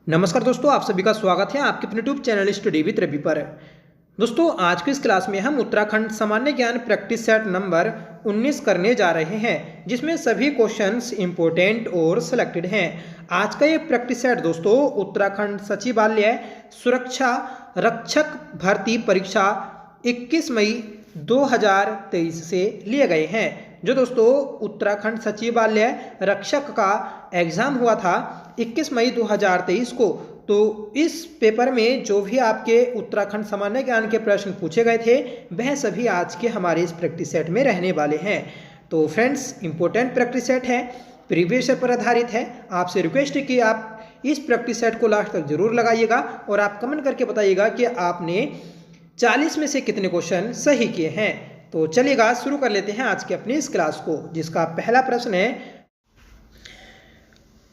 नमस्कार दोस्तों, आप सभी का स्वागत है आपके अपने YouTube channel study with Ravi पर। दोस्तों, आज की इस क्लास में हम उत्तराखंड सामान्य ज्ञान प्रैक्टिस सेट नंबर 19 करने जा रहे हैं, जिसमें सभी क्वेश्चंस इंपॉर्टेंट और सिलेक्टेड हैं। आज का ये प्रैक्टिस सेट दोस्तों उत्तराखंड सचिवालय सुरक्षा रक्षक भर्ती परीक्षा 21 मई 2023 से लिए गए हैं। जो दोस्तों उत्तराखंड सचिवालय रक्षक का एग्ज़ाम हुआ था 21 मई 2023 को, तो इस पेपर में जो भी आपके उत्तराखंड सामान्य ज्ञान के प्रश्न पूछे गए थे वह सभी आज के हमारे इस प्रैक्टिस सेट में रहने वाले हैं। तो फ्रेंड्स, इंपॉर्टेंट प्रैक्टिस सेट है, प्रीवियस ईयर पर आधारित है। आपसे रिक्वेस्ट है कि आप इस प्रैक्टिस सेट को लास्ट तक जरूर लगाइएगा और आप कमेंट करके बताइएगा कि आपने 40 में से कितने क्वेश्चन सही किए हैं। तो चलिएगा शुरू कर लेते हैं आज के अपनी इस क्लास को, जिसका पहला प्रश्न है,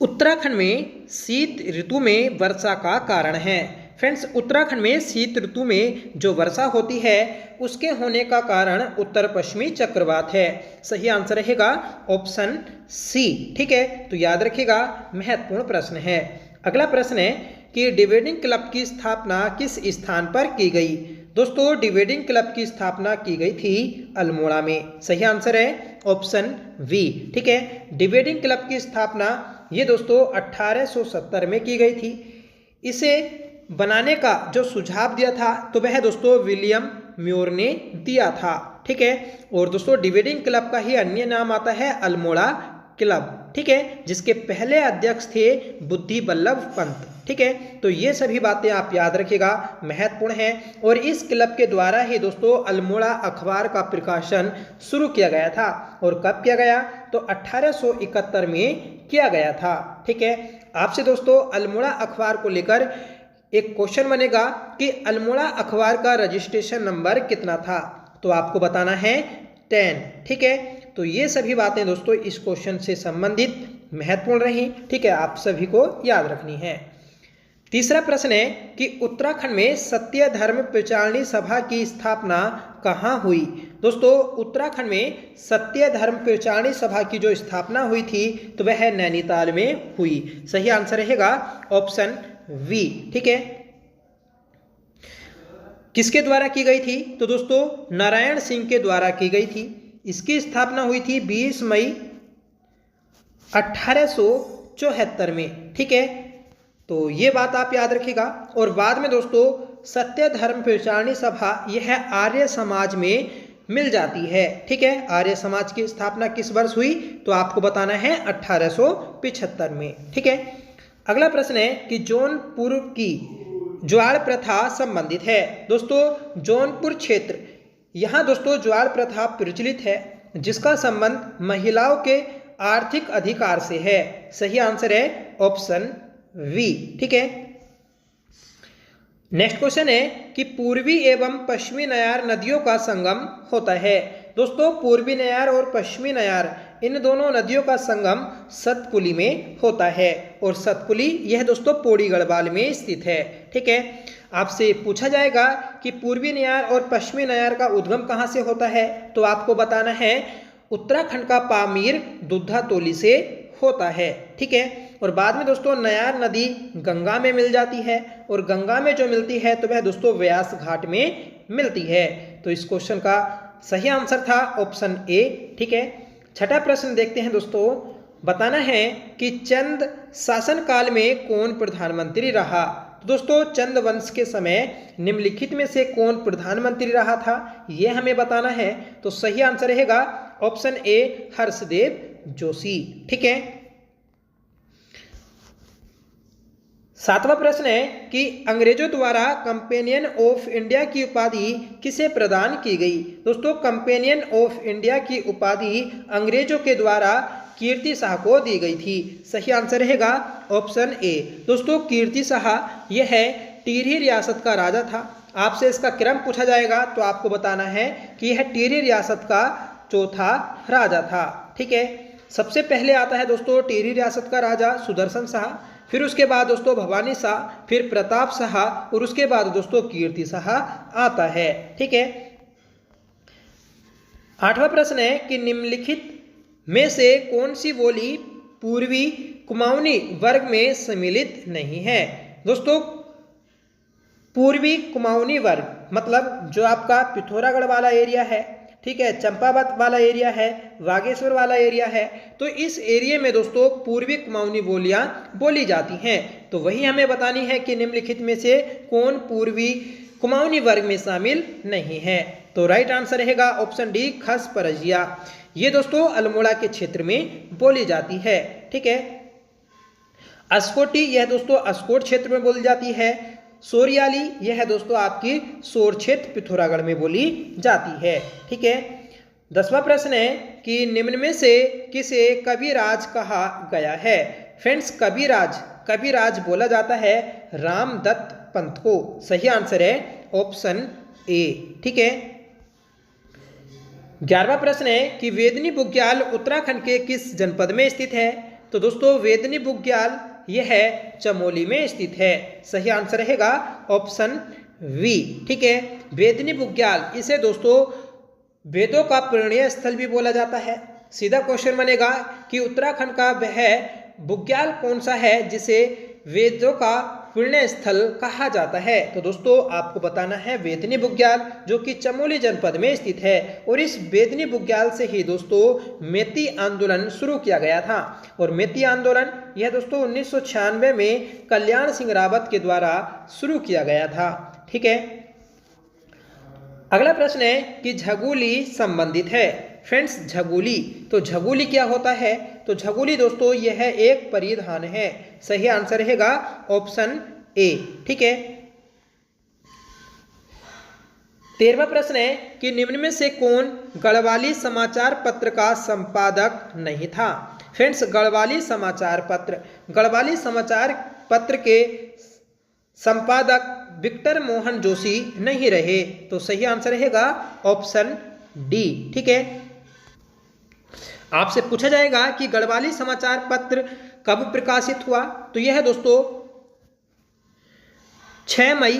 उत्तराखंड में शीत ऋतु में वर्षा का कारण है। फ्रेंड्स, उत्तराखंड में शीत ऋतु में जो वर्षा होती है उसके होने का कारण उत्तर पश्चिमी चक्रवात है। सही आंसर रहेगा ऑप्शन सी। ठीक है, तो याद रखिएगा, महत्वपूर्ण प्रश्न है। अगला प्रश्न है कि डिबेटिंग क्लब की स्थापना किस स्थान पर की गई। दोस्तों, डिबेटिंग क्लब की स्थापना की गई थी अल्मोड़ा में। सही आंसर है ऑप्शन वी। ठीक है, डिबेटिंग क्लब की स्थापना ये दोस्तों 1870 में की गई थी। इसे बनाने का जो सुझाव दिया था तो वह दोस्तों विलियम म्योर ने दिया था। ठीक है, और दोस्तों डिबेटिंग क्लब का ही अन्य नाम आता है अल्मोड़ा क्लब। ठीक है, जिसके पहले अध्यक्ष थे बुद्धि बल्लभ पंत। ठीक है, तो ये सभी बातें आप याद रखिएगा, महत्वपूर्ण है। और इस क्लब के द्वारा ही दोस्तों अल्मोड़ा अखबार का प्रकाशन शुरू किया गया था। और कब किया गया, तो 1871 में किया गया था। ठीक है, आपसे दोस्तों अल्मोड़ा अखबार को लेकर एक क्वेश्चन बनेगा कि अल्मोड़ा अखबार का रजिस्ट्रेशन नंबर कितना था, तो आपको बताना है 10। ठीक है, तो ये सभी बातें दोस्तों इस क्वेश्चन से संबंधित महत्वपूर्ण रही। ठीक है, आप सभी को याद रखनी है। तीसरा प्रश्न है कि उत्तराखंड में सत्य धर्म प्रचारणी सभा की स्थापना कहाँ हुई। दोस्तों, उत्तराखंड में सत्य धर्म प्रचारणी सभा की जो स्थापना हुई थी तो वह नैनीताल में हुई। सही आंसर रहेगा ऑप्शन वी। ठीक है, किसके द्वारा की गई थी, तो दोस्तों नारायण सिंह के द्वारा की गई थी। इसकी स्थापना हुई थी 20 मई 1874 में। ठीक है, तो ये बात आप याद रखिएगा। और बाद में दोस्तों सत्य धर्म प्रचारणी सभा यह आर्य समाज में मिल जाती है। ठीक है, आर्य समाज की स्थापना किस वर्ष हुई, तो आपको बताना है 1875 में। ठीक है, अगला प्रश्न है कि जौनपुर की ज्वार प्रथा संबंधित है। दोस्तों, जौनपुर क्षेत्र, यहाँ दोस्तों ज्वार प्रथा प्रचलित है, जिसका संबंध महिलाओं के आर्थिक अधिकार से है। सही आंसर है ऑप्शन वी। ठीक है, नेक्स्ट क्वेश्चन है कि पूर्वी एवं पश्चिमी नयार नदियों का संगम होता है। दोस्तों, पूर्वी नयार और पश्चिमी नयार इन दोनों नदियों का संगम सतपुली में होता है। और सतपुली यह दोस्तों पौड़ी गढ़वाल में स्थित है। ठीक है, आपसे पूछा जाएगा कि पूर्वी नयार और पश्चिमी नयार का उद्गम कहाँ से होता है, तो आपको बताना है उत्तराखंड का पामीर दुद्धा तोली से होता है। ठीक है, और बाद में दोस्तों नयार नदी गंगा में मिल जाती है, और गंगा में जो मिलती है तो वह दोस्तों व्यास घाट में मिलती है। तो इस क्वेश्चन का सही आंसर था ऑप्शन ए। ठीक है, छठा प्रश्न देखते हैं दोस्तों। बताना है कि चंद शासन काल में कौन प्रधानमंत्री रहा। तो दोस्तों चंद वंश के समय निम्नलिखित में से कौन प्रधानमंत्री रहा था, यह हमें बताना है। तो सही आंसर रहेगा ऑप्शन ए हर्षदेव जोशी। ठीक है, सातवां प्रश्न है कि अंग्रेजों द्वारा कंपेनियन ऑफ इंडिया की उपाधि किसे प्रदान की गई। दोस्तों, कंपेनियन ऑफ इंडिया की उपाधि अंग्रेजों के द्वारा कीर्ति शाह को दी गई थी। सही आंसर रहेगा ऑप्शन ए। दोस्तों, कीर्ति शाह यह है टिहरी रियासत का राजा था। आपसे इसका क्रम पूछा जाएगा तो आपको बताना है कि यह टिहरी रियासत का चौथा राजा था। ठीक है, सबसे पहले आता है दोस्तों टिहरी रियासत का राजा सुदर्शन शाह, फिर उसके बाद दोस्तों भवानी शाह, फिर प्रताप शाह, और उसके बाद दोस्तों कीर्ति शाह आता है। ठीक है, आठवां प्रश्न है कि निम्नलिखित में से कौन सी बोली पूर्वी कुमाऊनी वर्ग में सम्मिलित नहीं है। दोस्तों पूर्वी कुमाऊनी वर्ग मतलब जो आपका पिथौरागढ़ वाला एरिया है, ठीक है, चंपावत वाला एरिया है, बागेश्वर वाला एरिया है, तो इस एरिया में दोस्तों पूर्वी कुमाऊनी बोलियां बोली जाती हैं। तो वही हमें बतानी है कि निम्नलिखित में से कौन पूर्वी कुमाऊनी वर्ग में शामिल नहीं है। तो राइट आंसर रहेगा ऑप्शन डी, खस परजिया। ये दोस्तों अल्मोड़ा के क्षेत्र में बोली जाती है, ठीक है। अस्कोटी यह दोस्तों अस्कोट क्षेत्र में बोली जाती है। सोरियाली यह है दोस्तों आपकी सोर क्षेत्र पिथौरागढ़ में बोली जाती है, ठीक है। 10वां प्रश्न है कि निम्न में से किसे कविराज कहा गया है। फ्रेंड्स कविराज बोला जाता है रामदत्त पंत को। सही आंसर है ऑप्शन ए, ठीक है। 11वां प्रश्न है कि वेदनी बुग्याल उत्तराखंड के किस जनपद में स्थित है। तो दोस्तों वेदनी बुग्याल यह है चमोली में स्थित है। सही आंसर रहेगा ऑप्शन वी, ठीक है। वेदनी बुग्याल इसे दोस्तों वेदों का प्रणीय स्थल भी बोला जाता है। सीधा क्वेश्चन बनेगा कि उत्तराखंड का वह बुग्याल कौन सा है जिसे वेदों का पुण्य स्थल कहा जाता है। तो दोस्तों आपको बताना है वेदनी बुग्याल जो कि चमोली जनपद में स्थित है। और इस वेदनी बुग्याल से ही दोस्तों मेती आंदोलन शुरू किया गया था। और मेती आंदोलन यह दोस्तों 1996 में कल्याण सिंह रावत के द्वारा शुरू किया गया था, ठीक है। अगला प्रश्न है कि झगुली संबंधित है। फ्रेंड्स झगुली, तो झगुली क्या होता है। तो झगुली दोस्तों यह एक परिधान है। सही आंसर रहेगा ऑप्शन ए, ठीक है। 13वां प्रश्न है कि निम्न में से कौन गढ़वाली समाचार पत्र का संपादक नहीं था। फ्रेंड्स गढ़वाली समाचार पत्र के संपादक विक्टर मोहन जोशी नहीं रहे। तो सही आंसर रहेगा ऑप्शन डी, ठीक है। आपसे पूछा जाएगा कि गढ़वाली समाचार पत्र कब प्रकाशित हुआ। तो यह दोस्तों 6 मई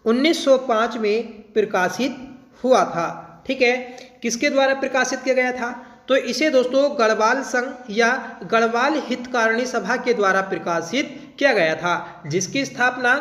1905 में प्रकाशित हुआ था, ठीक है। किसके द्वारा प्रकाशित किया गया था। तो इसे दोस्तों गढ़वाल संघ या गढ़वाल हितकारिणी सभा के द्वारा प्रकाशित किया गया था, जिसकी स्थापना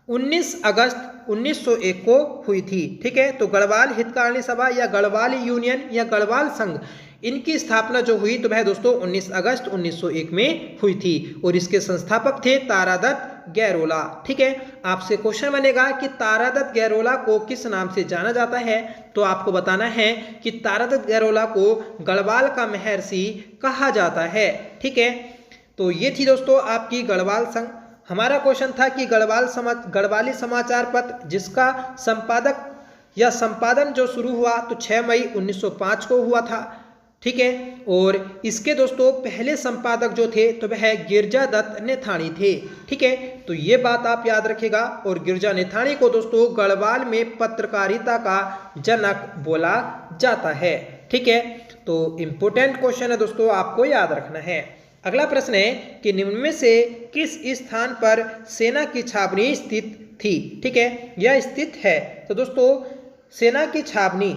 19 अगस्त 1901 को हुई थी, ठीक है। तो गढ़वाल हितकारिणी सभा या गढ़वाल यूनियन या गढ़वाल संघ इनकी स्थापना जो हुई तो वह दोस्तों 19 अगस्त 1901 में हुई थी। और इसके संस्थापक थे तारादत्त गैरोला, ठीक है। आपसे क्वेश्चन बनेगा कि तारादत्त गैरोला को किस नाम से जाना जाता है। तो आपको बताना है कि तारादत्त गैरोला को गढ़वाल का महर्षि कहा जाता है, ठीक है। तो ये थी दोस्तों आपकी गढ़वाल संघ। हमारा क्वेश्चन था कि गढ़वाली समाचार पत्र जिसका संपादक या संपादन जो शुरू हुआ तो 6 मई 1905 को हुआ था, ठीक है। और इसके दोस्तों पहले संपादक जो थे तो वह गिरजा दत्त नेथानी थे, ठीक है। तो ये बात आप याद रखिएगा। और गिरजा नेथानी को दोस्तों गढ़वाल में पत्रकारिता का जनक बोला जाता है, ठीक है। तो इंपोर्टेंट क्वेश्चन है दोस्तों, आपको याद रखना है। अगला प्रश्न है कि निम्न में से किस स्थान पर सेना की छावनी स्थित थी, ठीक है, यह स्थित है। तो दोस्तों सेना की छावनी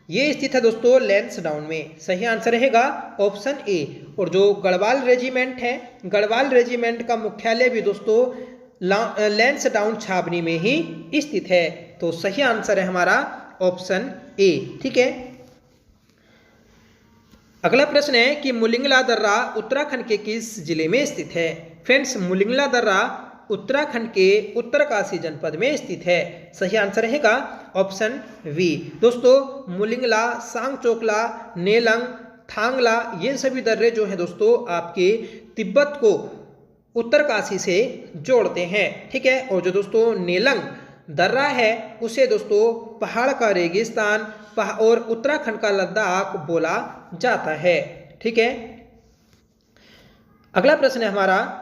ये स्थित है दोस्तों लैंसडाउन में। सही आंसर रहेगा ऑप्शन ए। और जो गढ़वाल रेजिमेंट है, गढ़वाल रेजिमेंट का मुख्यालय भी दोस्तों लैंसडाउन छावनी में ही स्थित है। तो सही आंसर है हमारा ऑप्शन ए, ठीक है। अगला प्रश्न है कि मुलिंगला दर्रा उत्तराखंड के किस जिले में स्थित है। फ्रेंड्स मुलिंगला दर्रा उत्तराखंड के उत्तरकाशी जनपद में स्थित है। सही आंसर रहेगा ऑप्शन वी। दोस्तों मुलिंगला, सांगचोकला, नेलंग, थांगला ये सभी दर्रे जो है दोस्तों आपके तिब्बत को उत्तरकाशी से जोड़ते हैं, ठीक है। और जो दोस्तों नेलंग दर्रा है उसे दोस्तों पहाड़ का रेगिस्तान और उत्तराखंड का लद्दाख बोला जाता है, ठीक है। अगला प्रश्न है हमारा,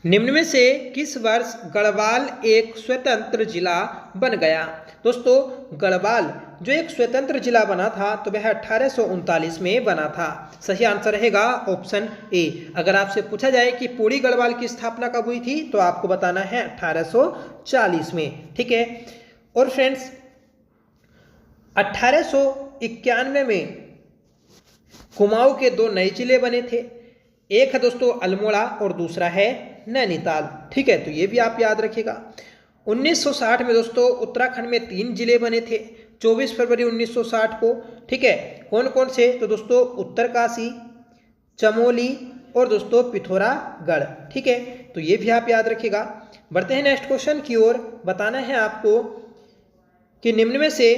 निम्न में से किस वर्ष गढ़वाल एक स्वतंत्र जिला बन गया। दोस्तों गढ़वाल जो एक स्वतंत्र जिला बना था तो वह 1839 में बना था। सही आंसर रहेगा ऑप्शन ए। अगर आपसे पूछा जाए कि पूरी गढ़वाल की स्थापना कब हुई थी तो आपको बताना है 1840 में, ठीक है। और फ्रेंड्स 1991 में कुमाऊं के 2 नए जिले बने थे। एक है दोस्तों अल्मोड़ा और दूसरा है नैनीताल। ठीक है, तो ये भी आप याद रखिएगा। 1960 में दोस्तों उत्तराखंड में 3 जिले बने थे 24 फरवरी 1960 को। ठीक है, कौन कौन से? तो दोस्तों उत्तरकाशी, चमोली और दोस्तों पिथौरागढ़। ठीक है, तो ये भी आप याद रखिएगा। बढ़ते हैं नेक्स्ट क्वेश्चन की ओर। बताना है आपको कि निम्न में से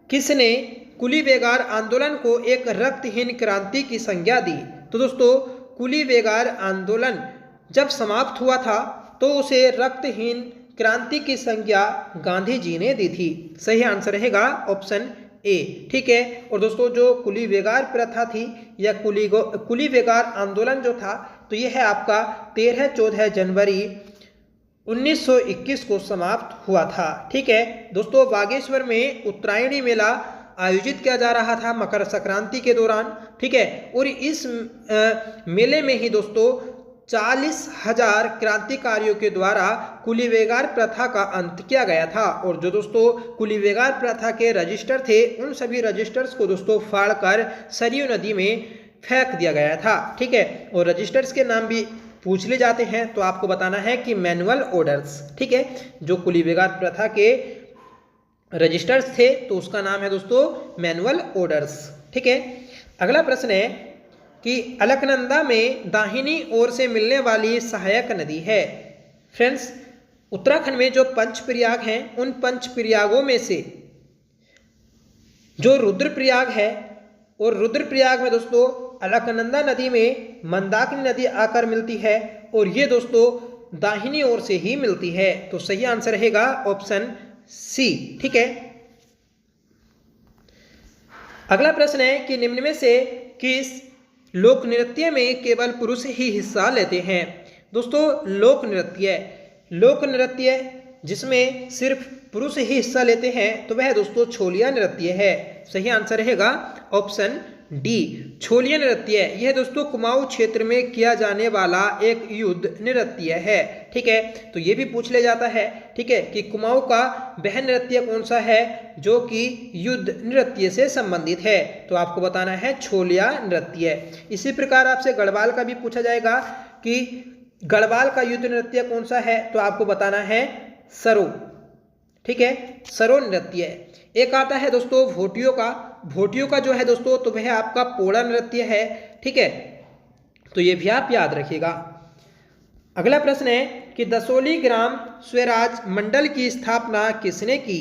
किसने कुली बेगार आंदोलन को एक रक्तहीन क्रांति की संज्ञा दी? तो दोस्तों कुली बेगार आंदोलन जब समाप्त हुआ था तो उसे रक्तहीन क्रांति की संज्ञा गांधी जी ने दी थी। सही आंसर रहेगा ऑप्शन ए। ठीक है, और दोस्तों जो कुली बेगार प्रथा थी या कुली बेगार आंदोलन जो था, तो यह है आपका 13-14 जनवरी 1921 को समाप्त हुआ था। ठीक है दोस्तों, बागेश्वर में उत्तरायणी मेला आयोजित किया जा रहा था मकर संक्रांति के दौरान। ठीक है, और इस मेले में ही दोस्तों 40,000 क्रांतिकारियों के द्वारा कुली बेगार प्रथा का अंत किया गया था। और जो दोस्तों कुली बेगार प्रथा के रजिस्टर थे, उन सभी रजिस्टर्स को दोस्तों फाड़कर सरयू नदी में फेंक दिया गया था। ठीक है, और रजिस्टर्स के नाम भी पूछ ले जाते हैं, तो आपको बताना है कि मैनुअल ऑर्डर्स। ठीक है, जो कुली बेगार प्रथा के रजिस्टर्स थे तो उसका नाम है दोस्तों मैनुअल ऑर्डर्स। ठीक है, अगला प्रश्न है कि अलकनंदा में दाहिनी ओर से मिलने वाली सहायक नदी है। फ्रेंड्स, उत्तराखंड में जो पंचप्रयाग हैं, उन पंचप्रयागों में से जो रुद्रप्रयाग है, और रुद्रप्रयाग में दोस्तों अलकनंदा नदी में मंदाकिनी नदी आकर मिलती है, और ये दोस्तों दाहिनी ओर से ही मिलती है। तो सही आंसर रहेगा ऑप्शन सी। ठीक है, अगला प्रश्न है कि निम्न में से किस लोक नृत्य में केवल पुरुष ही हिस्सा लेते हैं? दोस्तों लोक नृत्य जिसमें सिर्फ पुरुष ही हिस्सा लेते हैं तो वह दोस्तों छोलिया नृत्य है। सही आंसर रहेगा ऑप्शन डी, छोलिया नृत्य। यह दोस्तों कुमाऊं क्षेत्र में किया जाने वाला एक युद्ध नृत्य है। ठीक है, तो यह भी पूछ ले जाता है। ठीक है, कि कुमाऊं का वह नृत्य कौन सा है जो कि युद्ध नृत्य से संबंधित है? तो आपको बताना है छोलिया नृत्य। इसी प्रकार आपसे गढ़वाल का भी पूछा जाएगा कि गढ़वाल का युद्ध नृत्य कौन सा है, तो आपको बताना है सरो। ठीक है, सरो नृत्य। एक आता है दोस्तों भोटियों का जो है दोस्तों, तो वह आपका पोड़ा नृत्य है। ठीक है, तो ये भी आप याद रखिएगा। अगला प्रश्न है कि दसोली ग्राम स्वराज मंडल की स्थापना किसने की?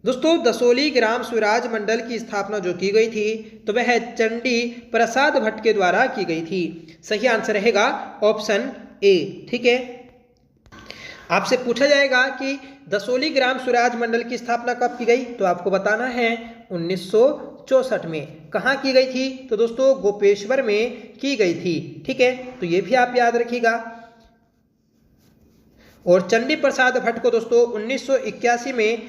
दोस्तों दसोली ग्राम स्वराज मंडल की स्थापना जो की गई थी तो वह चंडी प्रसाद भट्ट के द्वारा की गई थी। सही आंसर रहेगा ऑप्शन ए। ठीक है, आपसे पूछा जाएगा कि दसोली ग्राम स्वराज मंडल की स्थापना कब की गई, तो आपको बताना है 1964 में। कहाँ की गई थी? तो दोस्तों गोपेश्वर में की गई थी। ठीक है, तो ये भी आप याद रखिएगा। और चंडी प्रसाद भट्ट को दोस्तों 1981 में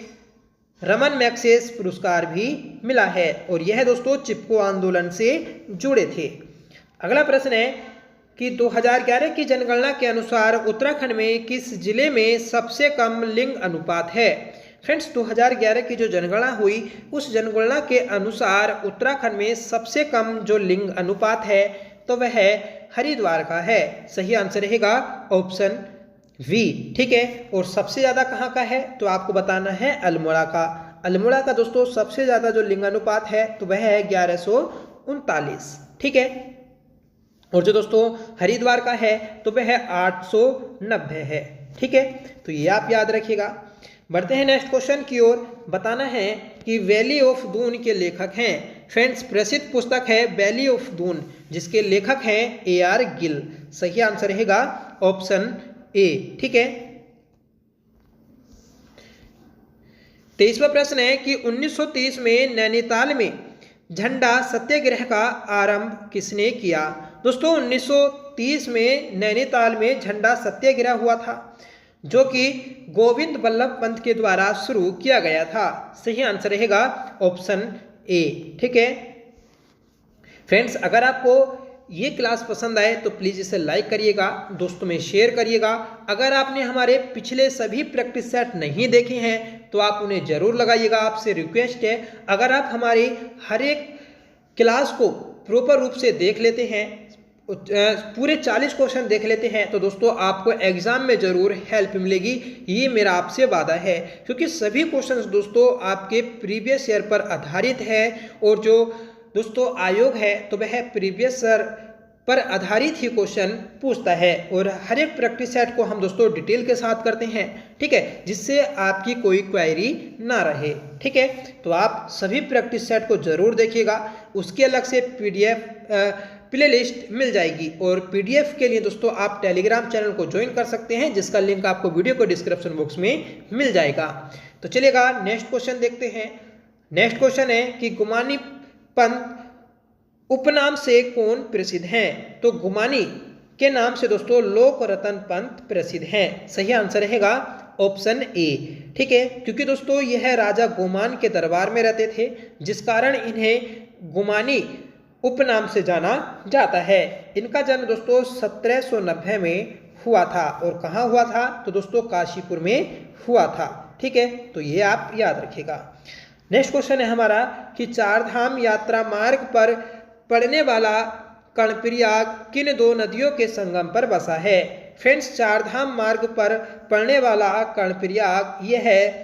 रमन मैग्सेसे पुरस्कार भी मिला है, और यह दोस्तों चिपको आंदोलन से जुड़े थे। अगला प्रश्न है कि 2011 की जनगणना के अनुसार उत्तराखंड में किस जिले में सबसे कम लिंग अनुपात है? फ्रेंड्स, 2011 की जो जनगणना हुई उस जनगणना के अनुसार उत्तराखंड में सबसे कम जो लिंग अनुपात है तो वह हरिद्वार का है। सही आंसर रहेगा ऑप्शन वी। ठीक है, और सबसे ज़्यादा कहाँ का है, तो आपको बताना है अल्मोड़ा का। अल्मोड़ा का दोस्तों सबसे ज़्यादा जो लिंग अनुपात है तो वह है 1139। ठीक है, और जो दोस्तों हरिद्वार का है तो वह 890 है। ठीक है, तो ये आप याद रखिएगा। बढ़ते हैं नेक्स्ट क्वेश्चन की ओर। बताना है कि वैली ऑफ दून के लेखक हैं। फ्रेंड्स, प्रसिद्ध पुस्तक है वैली ऑफ दून, जिसके लेखक हैं AR गिल। सही आंसर रहेगा ऑप्शन ए। ठीक है, 23वां प्रश्न है कि 1930 में नैनीताल में झंडा सत्याग्रह का आरंभ किसने किया? दोस्तों 1930 में नैनीताल में झंडा सत्याग्रह हुआ था, जो कि गोविंद बल्लभ पंत के द्वारा शुरू किया गया था। सही आंसर रहेगा ऑप्शन ए। ठीक है फ्रेंड्स, अगर आपको ये क्लास पसंद आए तो प्लीज़ इसे लाइक करिएगा, दोस्तों में शेयर करिएगा। अगर आपने हमारे पिछले सभी प्रैक्टिस सेट नहीं देखे हैं तो आप उन्हें ज़रूर लगाइएगा, आपसे रिक्वेस्ट है। अगर आप हमारी हर एक क्लास को प्रॉपर रूप से देख लेते हैं, पूरे 40 क्वेश्चन देख लेते हैं, तो दोस्तों आपको एग्जाम में जरूर हेल्प मिलेगी, ये मेरा आपसे वादा है। क्योंकि सभी क्वेश्चंस दोस्तों आपके प्रीवियस ईयर पर आधारित है और जो दोस्तों आयोग है तो वह प्रीवियस ईयर पर आधारित ही क्वेश्चन पूछता है और हर एक प्रैक्टिस सेट को हम दोस्तों डिटेल के साथ करते हैं, ठीक है, जिससे आपकी कोई क्वेरी ना रहे, ठीक है। तो आप सभी प्रैक्टिस सेट को जरूर देखिएगा, उसके अलग से PDF प्लेलिस्ट मिल जाएगी और PDF के लिए दोस्तों आप टेलीग्राम चैनल को ज्वाइन कर सकते हैं, जिसका लिंक आपको वीडियो को डिस्क्रिप्शन बॉक्स में मिल जाएगा। तो चलिएगा नेक्स्ट क्वेश्चन देखते हैं। नेक्स्ट क्वेश्चन है कि गुमानी पंत उपनाम से कौन प्रसिद्ध हैं? तो गुमानी के नाम से दोस्तों लोक रतन पंत प्रसिद्ध हैं। सही आंसर रहेगा ऑप्शन ए, ठीक है, क्योंकि दोस्तों यह राजा गुमान के दरबार में रहते थे, जिस कारण इन्हें गुमानी उपनाम से जाना जाता है। इनका जन्म दोस्तों 1790 में हुआ था और कहाँ हुआ था? तो दोस्तों काशीपुर में हुआ था, ठीक है, तो ये आप याद रखिएगा। नेक्स्ट क्वेश्चन है हमारा कि चारधाम यात्रा मार्ग पर पड़ने वाला कर्णप्रयाग किन दो नदियों के संगम पर बसा है? फ्रेंड्स, चारधाम मार्ग पर पड़ने वाला कर्णप्रयाग यह है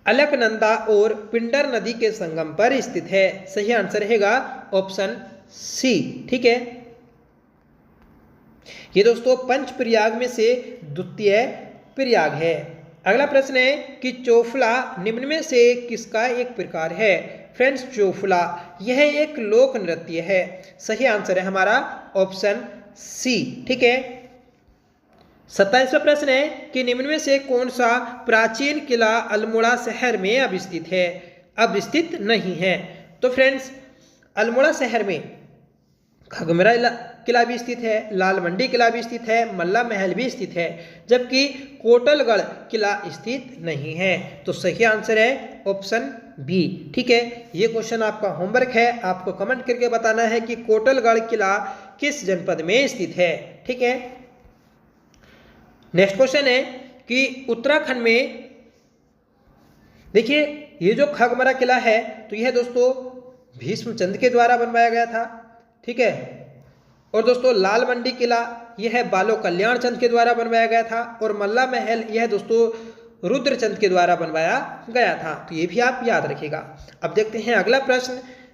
अलकनंदा और पिंडर नदी के संगम पर स्थित है। सही आंसर रहेगा ऑप्शन सी, ठीक है। ये दोस्तों पंच प्रयाग में से द्वितीय प्रयाग है। अगला प्रश्न है कि चौफला निम्न में से किसका एक प्रकार है? फ्रेंड्स, चौफला यह एक लोक नृत्य है। सही आंसर है हमारा ऑप्शन सी, ठीक है। 27वां प्रश्न है कि निम्न में से कौन सा प्राचीन किला अल्मोड़ा शहर में अब स्थित है? अब स्थित नहीं है। तो फ्रेंड्स, अल्मोड़ा शहर में खगमरा किला भी स्थित है, लाल मंडी किला भी स्थित है, मल्ला महल भी स्थित है, जबकि कोटलगढ़ किला स्थित नहीं है। तो सही आंसर है ऑप्शन बी, ठीक है। ये क्वेश्चन आपका होमवर्क है, आपको कमेंट करके बताना है कि कोटलगढ़ किला किस जनपद में स्थित है, ठीक है। नेक्स्ट क्वेश्चन है कि उत्तराखंड में देखिए ये जो खगमरा किला है तो यह दोस्तों भीष्मचंद के द्वारा बनवाया गया था, ठीक है, और दोस्तों लाल मंडी किला यह बालो कल्याण चंद के द्वारा बनवाया गया था और मल्ला महल यह दोस्तों रुद्रचंद के द्वारा बनवाया गया था। तो ये भी आप याद रखिएगा। अब देखते हैं अगला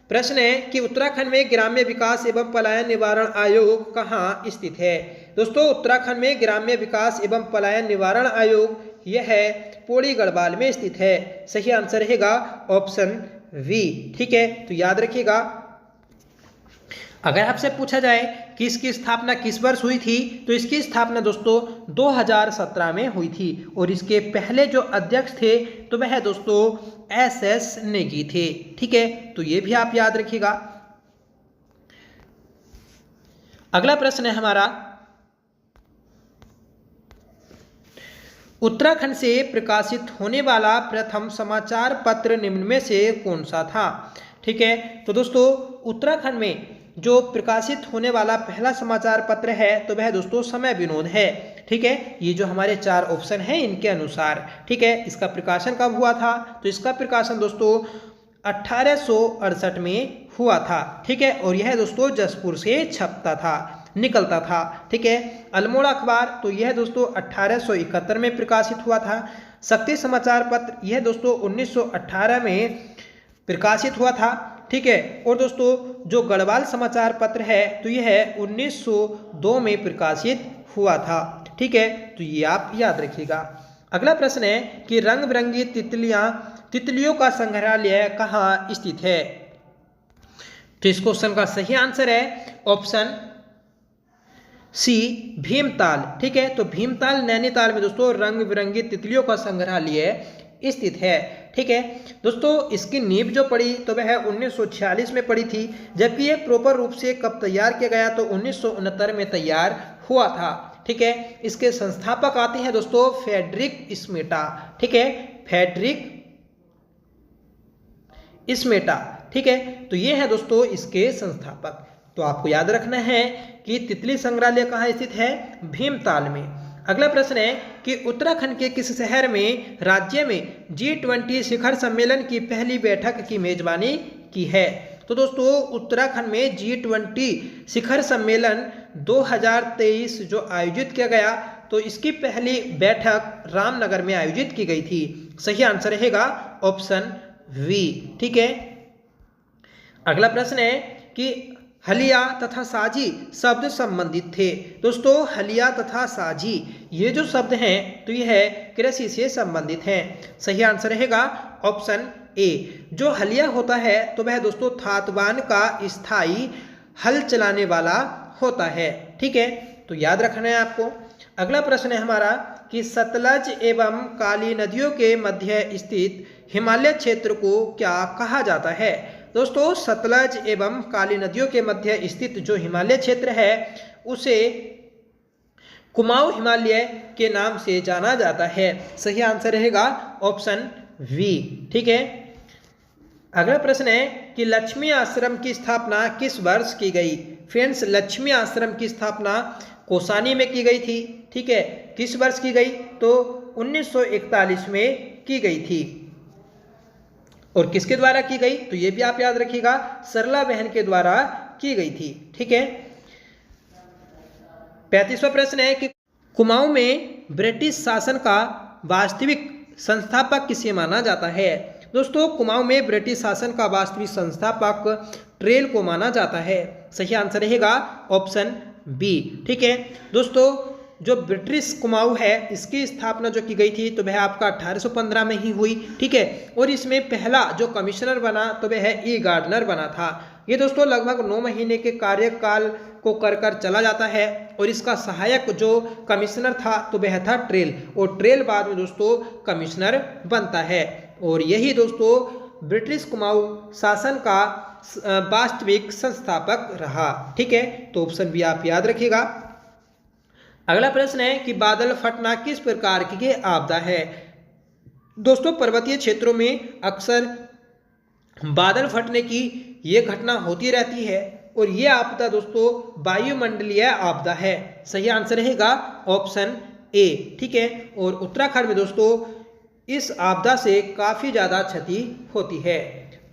प्रश्न है कि उत्तराखंड में ग्राम्य विकास एवं पलायन निवारण आयोग कहाँ स्थित है? दोस्तों, उत्तराखंड में ग्राम्य विकास एवं पलायन निवारण आयोग यह है पौड़ी गढ़वाल में स्थित है। सही आंसर रहेगा ऑप्शन वी, ठीक है, तो याद रखिएगा। अगर आपसे पूछा जाए कि इसकी स्थापना किस वर्ष हुई थी तो इसकी स्थापना दोस्तों 2017 में हुई थी और इसके पहले जो अध्यक्ष थे तो वह दोस्तों SS नेगी थे, ठीक है, तो ये भी आप याद रखिएगा। अगला प्रश्न है हमारा उत्तराखंड से प्रकाशित होने वाला प्रथम समाचार पत्र निम्न में से कौन सा था? ठीक है, तो दोस्तों उत्तराखंड में जो प्रकाशित होने वाला पहला समाचार पत्र है तो वह दोस्तों समय विनोद है, ठीक है। ये जो हमारे 4 ऑप्शन हैं इनके अनुसार, ठीक है। इसका प्रकाशन कब हुआ था? तो इसका प्रकाशन दोस्तों 1868 में हुआ था, ठीक है, और यह दोस्तों जसपुर से छपता था, निकलता था, ठीक है। अल्मोड़ा अखबार तो यह दोस्तों 1871 में प्रकाशित हुआ था। शक्ति समाचार पत्र यह दोस्तों 1918 में प्रकाशित हुआ था, ठीक है, और दोस्तों जो गढ़वाल समाचार पत्र है तो यह 1902 में प्रकाशित हुआ था, ठीक है, तो ये आप याद रखिएगा। अगला प्रश्न है कि रंग बिरंगी तितलियों का संग्रहालय कहाँ स्थित है? तो इस क्वेश्चन का सही आंसर है ऑप्शन सी, भीमताल, ठीक है। तो भीमताल नैनीताल में दोस्तों रंग बिरंगी तितलियों का संग्रहालय स्थित है, ठीक है। दोस्तों इसकी नींव जो पड़ी तो वह 1946 में पड़ी थी, जबकि ये प्रॉपर रूप से कब तैयार किया गया तो 1969 में तैयार हुआ था, ठीक है। इसके संस्थापक आते हैं दोस्तों फ्रेडरिक स्मेटा, ठीक है, फ्रेडरिक स्मेटा, ठीक है, तो ये है दोस्तों इसके संस्थापक। तो आपको याद रखना है कि तितली संग्रहालय कहाँ स्थित है? भीमताल में। अगला प्रश्न है कि उत्तराखंड के किस शहर में राज्य में G20 शिखर सम्मेलन की पहली बैठक की मेजबानी की है? तो दोस्तों उत्तराखंड में G20 शिखर सम्मेलन 2023 जो आयोजित किया गया, तो इसकी पहली बैठक रामनगर में आयोजित की गई थी। सही आंसर रहेगा ऑप्शन वी। ठीक है। अगला प्रश्न है कि हलिया तथा साजी शब्द संबंधित थे। दोस्तों हलिया तथा साजी ये जो शब्द हैं तो यह है कृषि से संबंधित हैं। सही आंसर रहेगा ऑप्शन ए। जो हलिया होता है तो वह दोस्तों थातवान का स्थायी हल चलाने वाला होता है। ठीक है, तो याद रखना है आपको। अगला प्रश्न है हमारा कि सतलज एवं काली नदियों के मध्य स्थित हिमालय क्षेत्र को क्या कहा जाता है? दोस्तों सतलज एवं काली नदियों के मध्य स्थित जो हिमालय क्षेत्र है उसे कुमाऊं हिमालय के नाम से जाना जाता है। सही आंसर रहेगा ऑप्शन वी। ठीक है। अगला प्रश्न है कि लक्ष्मी आश्रम की स्थापना किस वर्ष की गई? फ्रेंड्स लक्ष्मी आश्रम की स्थापना कौसानी में की गई थी। ठीक है, किस वर्ष की गई? तो 1941 में की गई थी। और किसके द्वारा की गई? तो ये भी आप याद रखिएगा, सरला बहन के द्वारा की गई थी। ठीक है। 35वां प्रश्न है कि कुमाऊं में ब्रिटिश शासन का वास्तविक संस्थापक किसे माना जाता है? दोस्तों कुमाऊं में ब्रिटिश शासन का वास्तविक संस्थापक ट्रेल को माना जाता है। सही आंसर रहेगा ऑप्शन बी। ठीक है दोस्तों, जो ब्रिटिश कुमाऊं है इसकी स्थापना जो की गई थी तो वह आपका 1815 में ही हुई। ठीक है, और इसमें पहला जो कमिश्नर बना तो वह ई गार्डनर बना था। ये दोस्तों लगभग 9 महीने के कार्यकाल को कर चला जाता है और इसका सहायक जो कमिश्नर था तो वह था ट्रेल, और ट्रेल बाद में दोस्तों कमिश्नर बनता है। और यही दोस्तों ब्रिटिश कुमाऊं शासन का वास्तविक संस्थापक रहा। ठीक है, तो ऑप्शन बी आप याद रखिएगा। अगला प्रश्न है कि बादल फटना किस प्रकार की आपदा है? दोस्तों पर्वतीय क्षेत्रों में अक्सर बादल फटने की ये घटना होती रहती है और ये आपदा दोस्तों वायुमंडलीय आपदा है। सही आंसर रहेगा ऑप्शन ए। ठीक है, और उत्तराखंड में दोस्तों इस आपदा से काफ़ी ज़्यादा क्षति होती है।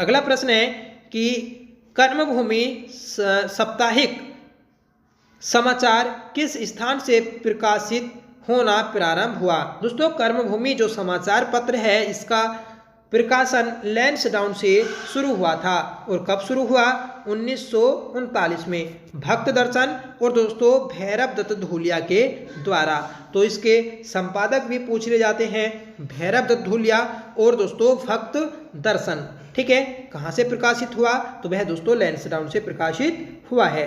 अगला प्रश्न है कि कर्मभूमि साप्ताहिक समाचार किस स्थान से प्रकाशित होना प्रारंभ हुआ? दोस्तों कर्मभूमि जो समाचार पत्र है इसका प्रकाशन लैंसडाउन से शुरू हुआ था। और कब शुरू हुआ? 1939 में भक्त दर्शन और दोस्तों भैरव दत्त धूलिया के द्वारा। तो इसके संपादक भी पूछ ले जाते हैं, भैरव दत्त धूलिया और दोस्तों भक्त दर्शन। ठीक है, कहाँ से प्रकाशित हुआ? तो वह दोस्तों लैंसडाउन से प्रकाशित हुआ है।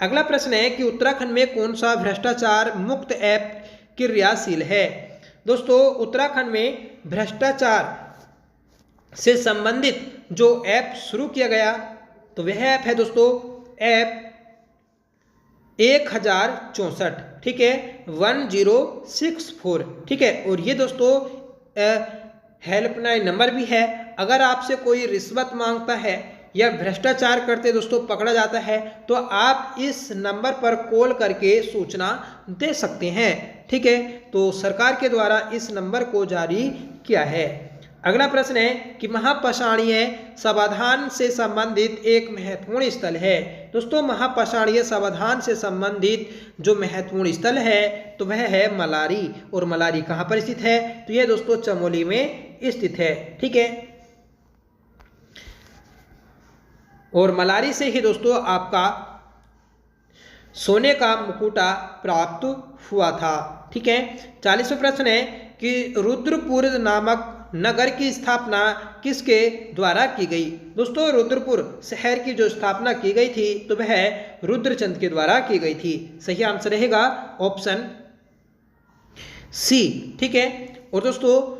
अगला प्रश्न है कि उत्तराखंड में कौन सा भ्रष्टाचार मुक्त ऐप क्रियाशील है? दोस्तों उत्तराखंड में भ्रष्टाचार से संबंधित जो ऐप शुरू किया गया तो वह ऐप है दोस्तों ऐप 1064। ठीक है, 1064। ठीक है, और ये दोस्तों हेल्पलाइन नंबर भी है। अगर आपसे कोई रिश्वत मांगता है या भ्रष्टाचार करते दोस्तों पकड़ा जाता है तो आप इस नंबर पर कॉल करके सूचना दे सकते हैं। ठीक है, तो सरकार के द्वारा इस नंबर को जारी किया है। अगला प्रश्न है कि महापाषाणीय समाधान से संबंधित एक महत्वपूर्ण स्थल है। दोस्तों महापाषाणीय समाधान से संबंधित जो महत्वपूर्ण स्थल है तो वह है मलारी। और मलारी कहाँ पर स्थित है? तो यह दोस्तों चमोली में स्थित है। ठीक है, और मलारी से ही दोस्तों आपका सोने का मुकुटा प्राप्त हुआ था। ठीक है, 40वां प्रश्न है कि रुद्रपुर नामक नगर की स्थापना किसके द्वारा की गई? दोस्तों रुद्रपुर शहर की जो स्थापना की गई थी तो वह रुद्रचंद के द्वारा की गई थी। सही आंसर रहेगा ऑप्शन सी। ठीक है, और दोस्तों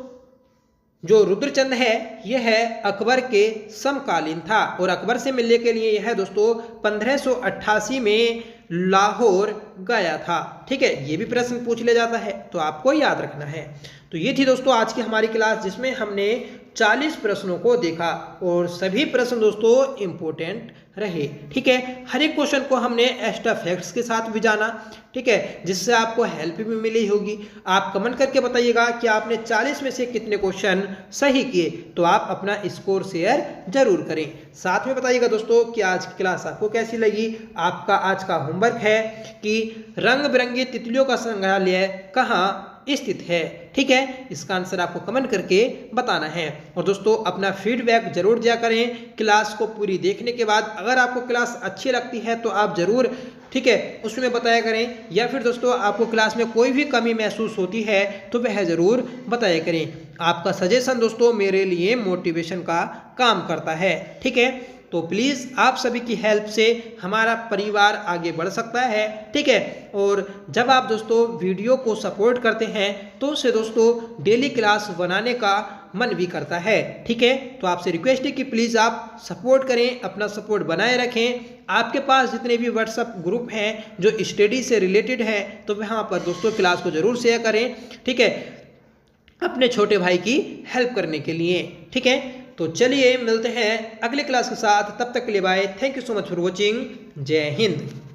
जो रुद्रचंद है यह है अकबर के समकालीन था और अकबर से मिलने के लिए यह दोस्तों 1588 में लाहौर गया था। ठीक है, ये भी प्रश्न पूछ ले जाता है तो आपको याद रखना है। तो ये थी दोस्तों आज की हमारी क्लास जिसमें हमने 40 प्रश्नों को देखा और सभी प्रश्न दोस्तों इम्पोर्टेंट रहे। ठीक है, हर एक क्वेश्चन को हमने एक्स्ट्रा फैक्ट्स के साथ भी जाना। ठीक है, जिससे आपको हेल्प भी मिली होगी। आप कमेंट करके बताइएगा कि आपने 40 में से कितने क्वेश्चन सही किए, तो आप अपना स्कोर शेयर जरूर करें। साथ में बताइएगा दोस्तों कि आज की क्लास आपको कैसी लगी। आपका आज का होमवर्क है कि रंग बिरंगी तितलियों का संग्रहालय कहाँ स्थित है। ठीक है, इसका आंसर आपको कमेंट करके बताना है। और दोस्तों अपना फीडबैक जरूर दिया करें क्लास को पूरी देखने के बाद। अगर आपको क्लास अच्छी लगती है तो आप जरूर, ठीक है, उसमें बताया करें, या फिर दोस्तों आपको क्लास में कोई भी कमी महसूस होती है तो वह जरूर बताया करें। आपका सजेशन दोस्तों मेरे लिए मोटिवेशन का काम करता है। ठीक है, तो प्लीज़ आप सभी की हेल्प से हमारा परिवार आगे बढ़ सकता है। ठीक है, और जब आप दोस्तों वीडियो को सपोर्ट करते हैं तो उससे दोस्तों डेली क्लास बनाने का मन भी करता है। ठीक है, तो आपसे रिक्वेस्ट है कि प्लीज़ आप सपोर्ट करें, अपना सपोर्ट बनाए रखें। आपके पास जितने भी व्हाट्सएप ग्रुप हैं जो स्टडी से रिलेटेड है, तो वहाँ पर दोस्तों क्लास को ज़रूर शेयर करें। ठीक है, अपने छोटे भाई की हेल्प करने के लिए। ठीक है, तो चलिए मिलते हैं अगले क्लास के साथ। तब तक के लिए bye. Thank you so much for watching. जय हिंद।